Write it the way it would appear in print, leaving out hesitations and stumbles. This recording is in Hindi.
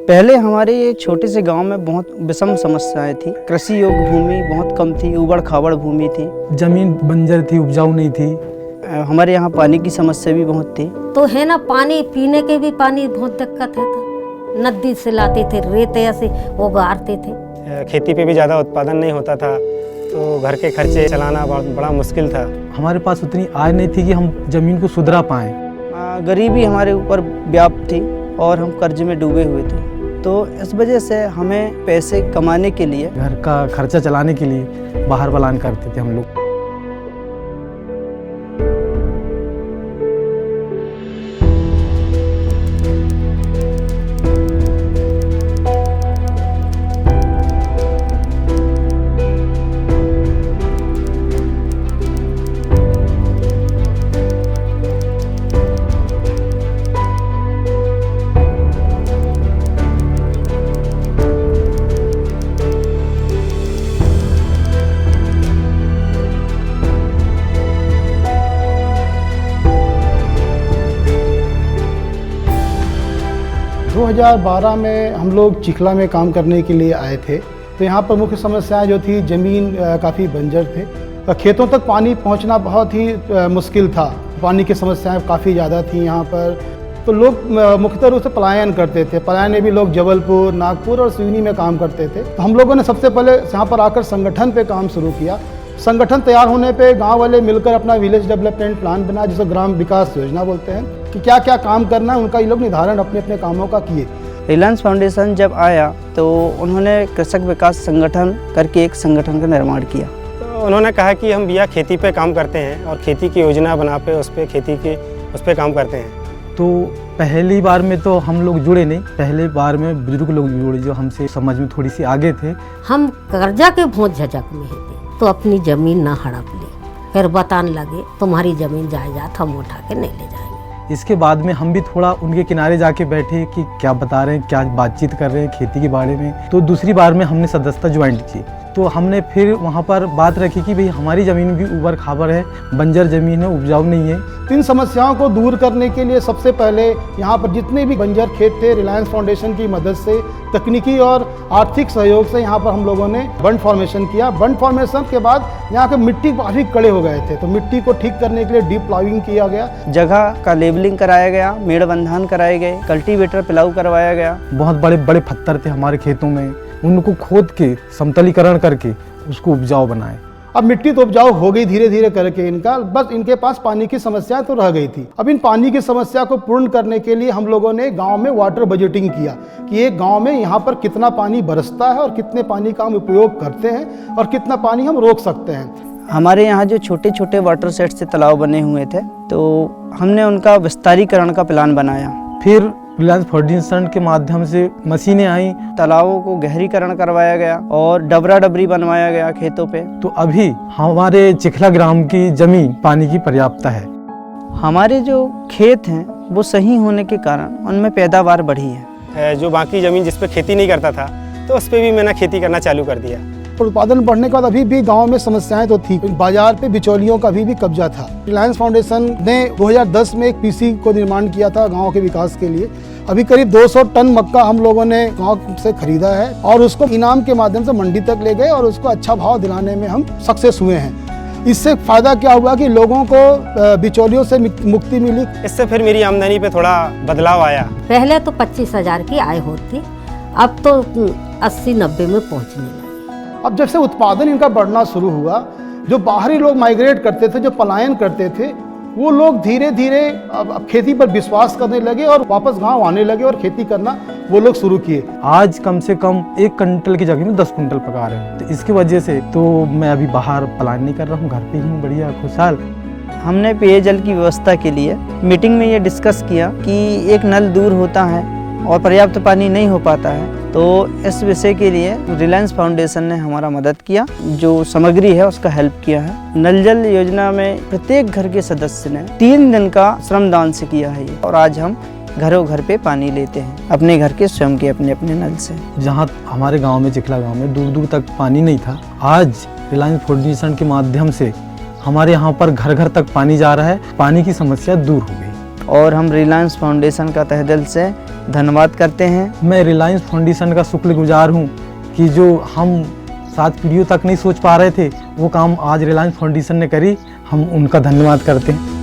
पहले हमारे ये छोटे से गांव में बहुत विषम समस्याएं थी। कृषि योग्य भूमि बहुत कम थी, उबड़ खाबड़ भूमि थी, जमीन बंजर थी, उपजाऊ नहीं थी। हमारे यहाँ पानी की समस्या भी बहुत थी। तो है ना, पानी पीने के भी पानी बहुत दिक्कत है। तो नदी से लाते थे, रेत ऐसे उगारते थे। खेती पे भी ज़्यादा उत्पादन नहीं होता था, तो घर के खर्चे चलाना बड़ा मुश्किल था। हमारे पास उतनी आय नहीं थी कि हम जमीन को सुधरा पाएं। गरीबी हमारे ऊपर व्याप्त थी और हम कर्ज में डूबे हुए थे। तो इस वजह से हमें पैसे कमाने के लिए, घर का खर्चा चलाने के लिए बाहर पलायन करते थे हम लोग। दो 2012 में हम लोग चिखला में काम करने के लिए आए थे। तो यहाँ पर मुख्य समस्याएं जो थी, ज़मीन काफ़ी बंजर थे, खेतों तक पानी पहुँचना बहुत ही मुश्किल था। पानी की समस्याएं काफ़ी ज़्यादा थी यहाँ पर। तो लोग मुख्यतः रूप से पलायन करते थे। पलायन में भी लोग जबलपुर, नागपुर और सिवनी में काम करते थे। तो हम लोगों ने सबसे पहले यहाँ पर आकर संगठन पे काम शुरू किया। संगठन तैयार होने पे गांव वाले मिलकर अपना विलेज डेवलपमेंट प्लान बनाया, जिसे ग्राम विकास योजना बोलते हैं, कि क्या क्या काम करना है, उनका ये लोग निर्धारण अपने अपने कामों का किए। रिलायंस फाउंडेशन जब आया तो उन्होंने कृषक विकास संगठन करके एक संगठन का निर्माण किया। तो उन्होंने कहा कि हम भैया खेती पे काम करते हैं और खेती की योजना बना पे उस पर काम करते हैं। तो पहली बार में तो हम लोग जुड़े नहीं, पहले बार में बुजुर्ग लोग जुड़े जो हमसे समझ में थोड़ी सी आगे थे। हम कर्जा के भोज झजक में थे, तो अपनी जमीन ना हड़प ली। फिर बताने लगे तुम्हारी जमीन जायदाद हम उठा के नहीं ले जाएंगे। इसके बाद में हम भी थोड़ा उनके किनारे जाके बैठे कि क्या बता रहे हैं, क्या बातचीत कर रहे हैं खेती के बारे में। तो दूसरी बार में हमने सदस्यता ज्वाइन की। तो हमने फिर वहाँ पर बात रखी कि भाई हमारी ज़मीन भी उबड़ खाबड़ है, बंजर ज़मीन है, उपजाऊ नहीं है। इन समस्याओं को दूर करने के लिए सबसे पहले यहाँ पर जितने भी बंजर खेत थे, रिलायंस फाउंडेशन की मदद से, तकनीकी और आर्थिक सहयोग से यहाँ पर हम लोगों ने बंड फॉर्मेशन किया। बंड फॉर्मेशन के बाद यहाँ के मिट्टी काफ़ी कड़े हो गए थे, तो मिट्टी को ठीक करने के लिए डीप प्लाविंग किया गया। जगह का लेबलिंग कराया गया, मेड़ बंधान कराए गए, कल्टीवेटर पिलाऊ करवाया गया। बहुत बड़े बड़े पत्थर थे हमारे खेतों में, उनको खोद के समतलीकरण करके उसको उपजाऊ बनाए। अब मिट्टी तो उपजाऊ हो गई धीरे धीरे करके इनका, बस इनके पास पानी की समस्या तो रह गई थी। अब इन पानी की समस्या को पूर्ण करने के लिए हम लोगों ने गांव में वाटर बजटिंग किया कि एक गांव में यहाँ पर कितना पानी बरसता है और कितने पानी का हम उपयोग करते हैं और कितना पानी हम रोक सकते हैं। हमारे यहाँ जो छोटे छोटे वाटर सेट से तालाब बने हुए थे, तो हमने उनका विस्तारीकरण का प्लान बनाया। फिर रिलायंस फाउंडेशन के माध्यम से मशीनें आई, तालाबों को गहरीकरण करवाया गया और डबरा डबरी बनवाया गया खेतों पे। तो अभी हमारे चिखला ग्राम की जमीन पानी की पर्याप्तता है। हमारे जो खेत हैं वो सही होने के कारण उनमें पैदावार बढ़ी है। जो बाकी ज़मीन जिस पे खेती नहीं करता था, तो उस पर भी मैंने खेती करना चालू कर दिया। उत्पादन बढ़ने के बाद अभी भी गांव में समस्याएं तो थी। बाजार पे बिचौलियों का भी कब्जा था। रिलायंस फाउंडेशन ने 2010 में एक पीसी को निर्माण किया था गांव के विकास के लिए। अभी करीब 200 टन मक्का हम लोगों ने गांव से खरीदा है और उसको इनाम के माध्यम से मंडी तक ले गए और उसको अच्छा भाव दिलाने में हम सक्सेस हुए हैं। इससे फायदा क्या हुआ कि लोगों को बिचौलियों से मुक्ति मिली। इससे फिर मेरी आमदनी पे थोड़ा बदलाव आया। पहले तो 25,000 की आय होती, अब तो 80-90 में पहुँचने लगी। अब जब से उत्पादन इनका बढ़ना शुरू हुआ, जो बाहरी लोग माइग्रेट करते थे, जो पलायन करते थे, वो लोग धीरे धीरे अब खेती पर विश्वास करने लगे और वापस गांव आने लगे और खेती करना वो लोग शुरू किए। आज कम से कम 1 क्विंटल की जगह में 10 क्विंटल पका रहे हैं। तो इसकी वजह से तो मैं अभी बाहर पलायन नहीं कर रहा हूँ, घर पे ही बढ़िया खुशहाल। हमने पेयजल की व्यवस्था के लिए मीटिंग में ये डिस्कस किया कि एक नल दूर होता है और पर्याप्त पानी नहीं हो पाता है। तो इस विषय के लिए रिलायंस फाउंडेशन ने हमारा मदद किया, जो सामग्री है उसका हेल्प किया है। नल जल योजना में प्रत्येक घर के सदस्य ने 3 दिन का श्रमदान से किया है और आज हम घरों घर पे पानी लेते हैं अपने घर के स्वयं के अपने अपने नल से। जहाँ हमारे गांव में, चिखला गांव में दूर दूर तक पानी नहीं था, आज रिलायंस फाउंडेशन के माध्यम से हमारे यहाँ पर घर घर तक पानी जा रहा है। पानी की समस्या दूर हो गई। और हम रिलायंस फाउंडेशन का तहे दिल से धन्यवाद करते हैं। मैं रिलायंस फाउंडेशन का शुक्रगुजार हूँ कि जो हम 7 पीढ़ियों तक नहीं सोच पा रहे थे वो काम आज रिलायंस फाउंडेशन ने करी, हम उनका धन्यवाद करते हैं।